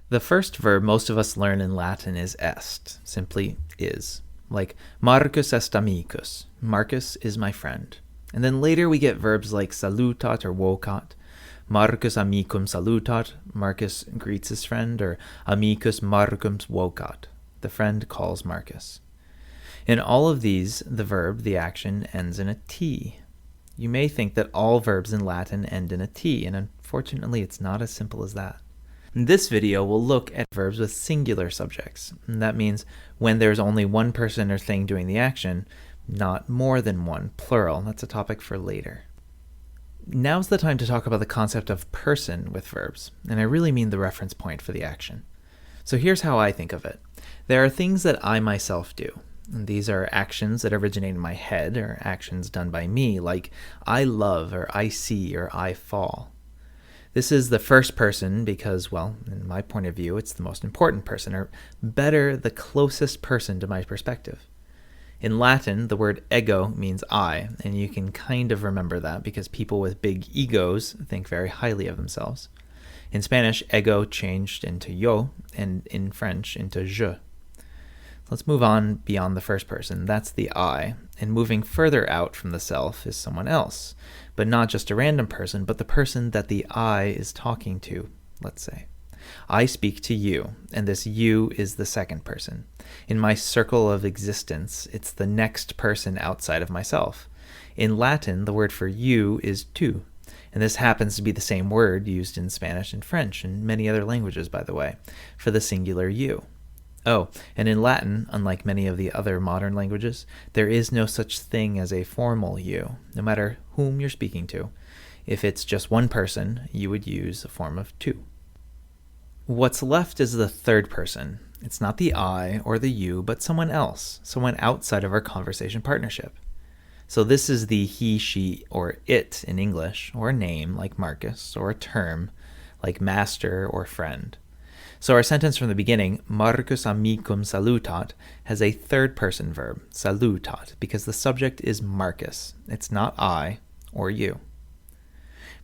The first verb most of us learn in Latin is est, simply is. Like, Marcus est amicus, Marcus is my friend. And then later we get verbs like salutat or vocat. Marcus amicum salutat, Marcus greets his friend, or amicus Marcum vocat, the friend calls Marcus. In all of these, the verb, the action, ends in a T. You may think that all verbs in Latin end in a T, and unfortunately it's not as simple as that. In this video, we'll look at verbs with singular subjects. And that means when there's only one person or thing doing the action, not more than one, plural. That's a topic for later. Now's the time to talk about the concept of person with verbs, and I really mean the reference point for the action. So here's how I think of it. There are things that I myself do. And these are actions that originate in my head, or actions done by me, like I love, or I see, or I fall. This is the first person because, well, in my point of view, it's the most important person, or better, the closest person to my perspective. In Latin, the word ego means I, and you can kind of remember that because people with big egos think very highly of themselves. In Spanish, ego changed into yo, and in French, into je. Let's move on beyond the first person. That's the I. And moving further out from the self is someone else. But not just a random person, but the person that the I is talking to, let's say. I speak to you, and this you is the second person. In my circle of existence, it's the next person outside of myself. In Latin, the word for you is tu. And this happens to be the same word used in Spanish and French, and many other languages, by the way, for the singular you. Oh, and in Latin, unlike many of the other modern languages, there is no such thing as a formal you, no matter whom you're speaking to. If it's just one person, you would use a form of tu. What's left is the third person. It's not the I or the you, but someone else, someone outside of our conversation partnership. So this is the he, she, or it in English, or a name like Marcus, or a term like master or friend. So our sentence from the beginning, Marcus amicum salutat, has a third-person verb, salutat, because the subject is Marcus. It's not I or you.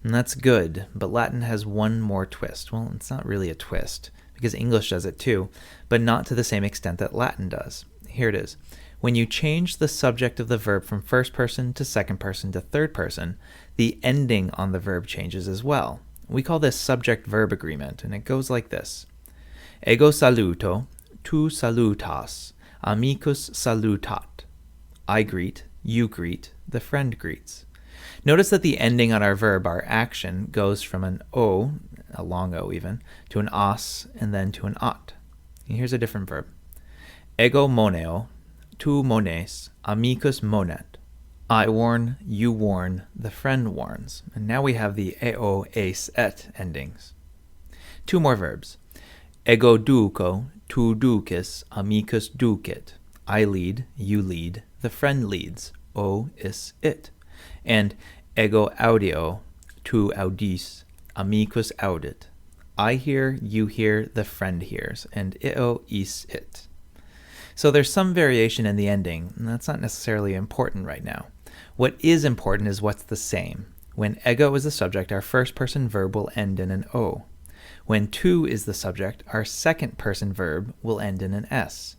And that's good, but Latin has one more twist. Well, it's not really a twist, because English does it too, but not to the same extent that Latin does. Here it is. When you change the subject of the verb from first person to second person to third person, the ending on the verb changes as well. We call this subject-verb agreement, and it goes like this. Ego saluto, tu salutas, amicus salutat. I greet, you greet, the friend greets. Notice that the ending on our verb, our action, goes from an o, a long o even, to an as, and then to an at. And here's a different verb. Ego moneo, tu mones, amicus monet. I warn, you warn, the friend warns. And now we have the eo, es, et endings. Two more verbs. Ego duco, tu ducis, amicus ducit. I lead, you lead, the friend leads. O is it. And ego audio, tu audis, amicus audit. I hear, you hear, the friend hears. And eo is it. So there's some variation in the ending, and that's not necessarily important right now. What is important is what's the same. When ego is the subject, our first-person verb will end in an O. When tu is the subject, our second-person verb will end in an S.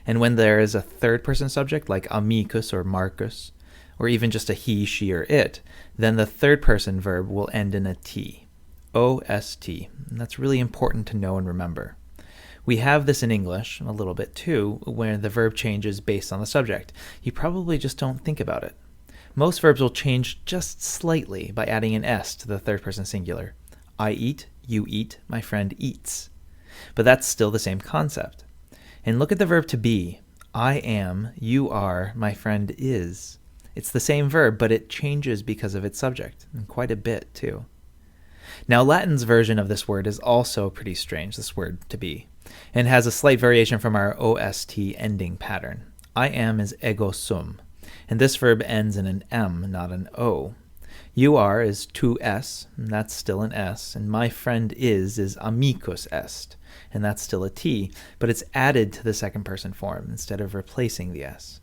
And when there is a third-person subject, like amicus or Marcus, or even just a he, she, or it, then the third-person verb will end in a T. O-S-T. And that's really important to know and remember. We have this in English, a little bit too, where the verb changes based on the subject. You probably just don't think about it. Most verbs will change just slightly by adding an S to the third-person singular. I eat, you eat, my friend eats. But that's still the same concept. And look at the verb to be. I am, you are, my friend is. It's the same verb, but it changes because of its subject, and quite a bit too. Now Latin's version of this word is also pretty strange, this word to be, and has a slight variation from our OST ending pattern. I am is ego sum, and this verb ends in an M, not an O. You are is tu es, and that's still an S, and my friend is amicus est, and that's still a T, but it's added to the second person form instead of replacing the S.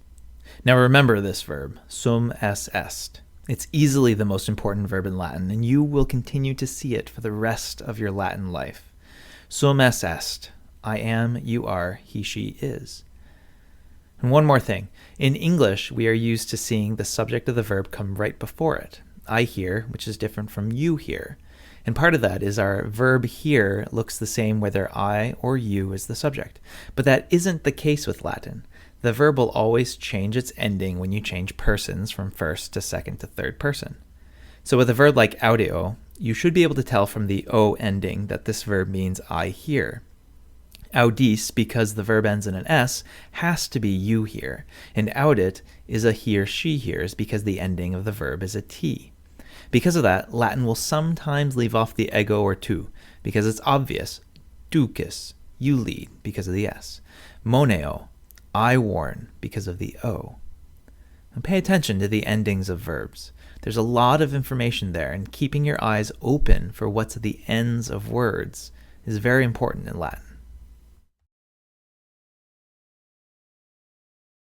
Now remember this verb, sum es est. It's easily the most important verb in Latin, and you will continue to see it for the rest of your Latin life. Sum es est. I am, you are, he, she is. And one more thing. In English, we are used to seeing the subject of the verb come right before it. I hear, which is different from you hear. And part of that is our verb here looks the same whether I or you is the subject. But that isn't the case with Latin. The verb will always change its ending when you change persons from first to second to third person. So with a verb like audeo, you should be able to tell from the o ending that this verb means I hear. Audis, because the verb ends in an s, has to be you hear. And audit is a he or she hears because the ending of the verb is a t. Because of that, Latin will sometimes leave off the ego or tu, because it's obvious. Ducis, you lead, because of the s. Moneo, I warn, because of the o. And pay attention to the endings of verbs. There's a lot of information there, and keeping your eyes open for what's at the ends of words is very important in Latin.